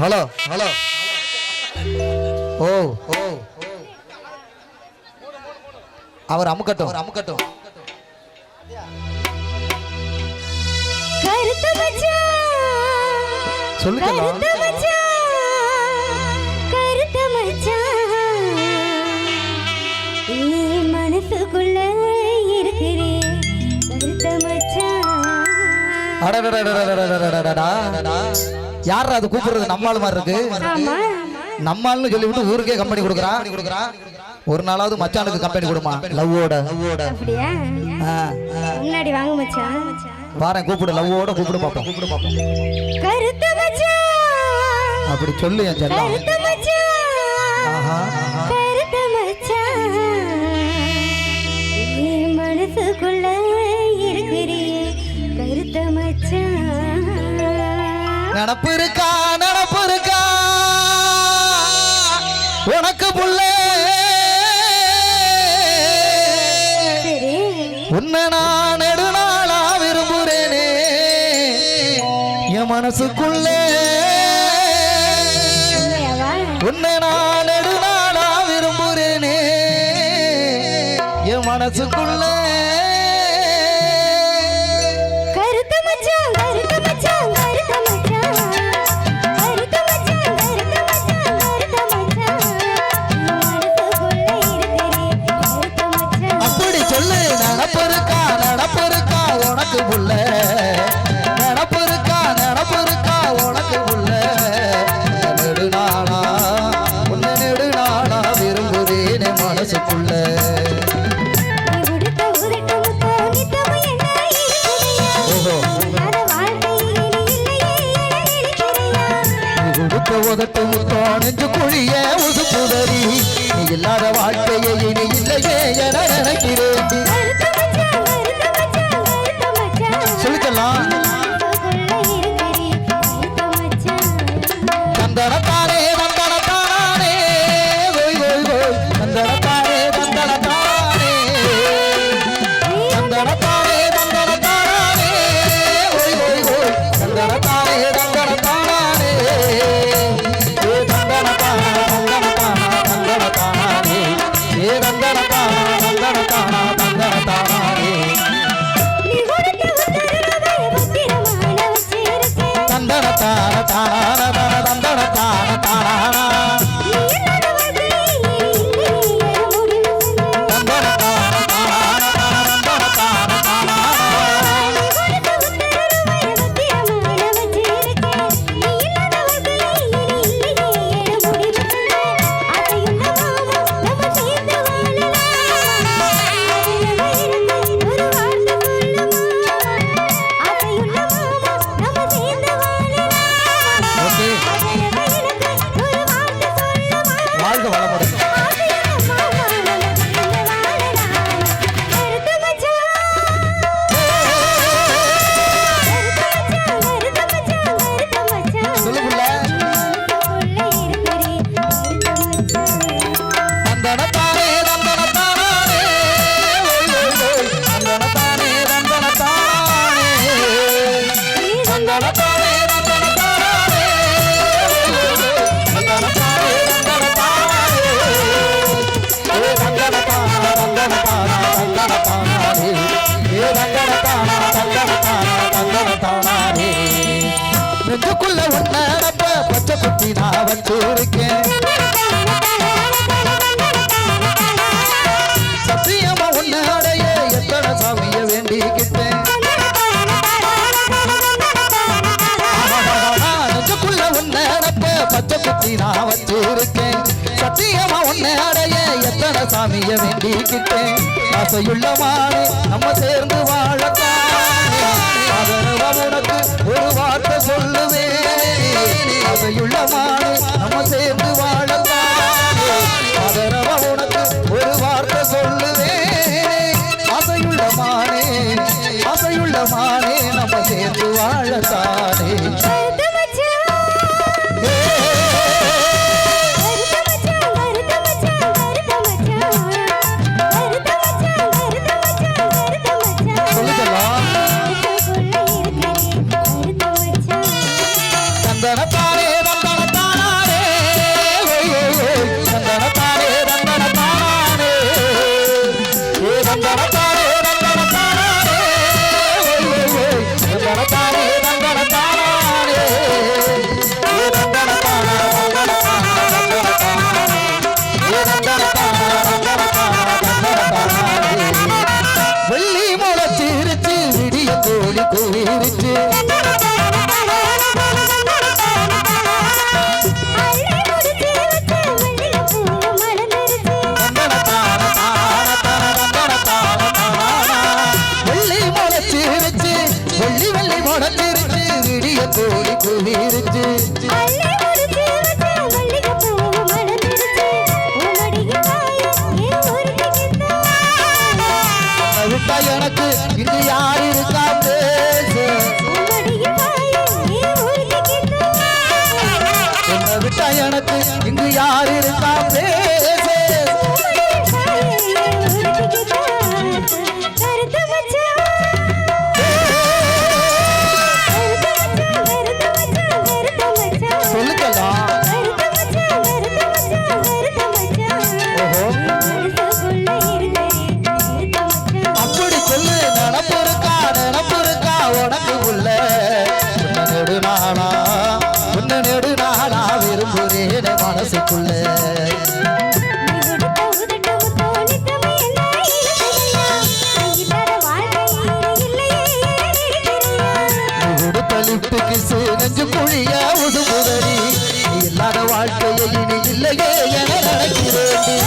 Hello hello ஓ ஓ அவர் அமுக்கட்டும் அமுக்கட்டும். சொல்லுக்கலாம் மனசுக்குள்ள இருக்கிறே கருத்த மச்சான். யாரா அது கூப்பிடுறது? நம்மால் மாதிரி இருக்கு. நம்மால்னு சொல்லிவிட்டு ஊருக்கே கம்பெனி கொடுக்குறான். ஒரு நாளாவது மச்சானுக்கு கம்பெனி கொடுமா? லவ்வோட லவ்வோட. அப்படியா? முன்னாடி வாங்க மச்சான். வாரேன், கூப்பிடு, லவ்வோட கூப்பிடு பாப்போம். கூப்பிடு பாப்போம். கருத்த மச்சான் அப்படி சொல்லு என் செல்லம். கருத்த மச்சான். ஆஹா கருத்த மச்சான் மனசுக்குள்ள இருக்கிறே கருத்த மச்சான். நடப்பு இருக்கா நடப்பு இருக்கா உனக்கு புள்ள? உன்னை நான் நெடுநாளா விரும்புறேனே என் மனசுக்குள்ள. உன்னை நான் நெடுநாளா விரும்புறேனே என் மனசுக்குள்ள. உதட்டு முத்தோ நெஞ்சு குழிய உசுப்புதறி நீ இல்லாத வாழ்க்கையை இனி இல்லையே என நினைக்கிறேன். சொல்லிக்கலாம். தந்தனத்தானே தந்தனத்தானே கோய் கோய் கோய் தந்தனத்தானே தந்தனத்தானே தந்தனத்தானே தந்தனத்தானே கோய் கோய் கோய் தந்தனத்தானே தந்தனத்தானே ஏ தந்தனத்தானா தந்தனத்தானா தந்தனத்தானே ஏ தந்தனத்தானா தந்தனத்தானா தந்தனத்தானே தந்தனத்தான தான தந்தனத்தான தானா நெஞ்சுக்குள்ள உன்னப்ப பச்சை குத்தி நான் வச்சிருக்கேன். சத்தியமா உன்னடைய எத்தனை சாமிய வேண்டிக்கிட்டேன். நெஞ்சுக்குள்ள உன்னப்ப பச்சை குத்தி நான் வச்சிருக்கேன். சத்தியமா உன்னடைய எத்தனை சாமிய வேண்டிக்கிட்டேன். ஆசையுள்ள மாறி நம்ம சேர்ந்து வாழத்தான் உனக்கு ஒரு வார்த்தை சொல்லுவேன். ஆசையுள்ள மாறி நம்ம சேர்ந்து வாழத்தான் ஆதரவா உனக்கு ஒரு வார்த்தை சொல்லுவேன். ஆசையுள்ள மாறே நம்ம சேர்ந்து வாழத்தானே. தந்தனத்தானே தந்தனத்தானே எனக்கு இங்கு யார் இருக்கா பேசு கருத்த மச்சான் சொல்லுங்களா அப்படி சொல்லு நினப்பு இருக்கா உனக்கு உள்ள உன்ன நெடுநாளா விரும்புறேன் மனசுக்குள்ள நெஞ்சு குழிய உதுமுதடி இல்லாத வாழ்க்கையை இனி இல்லையே என நினைக்கிறேன்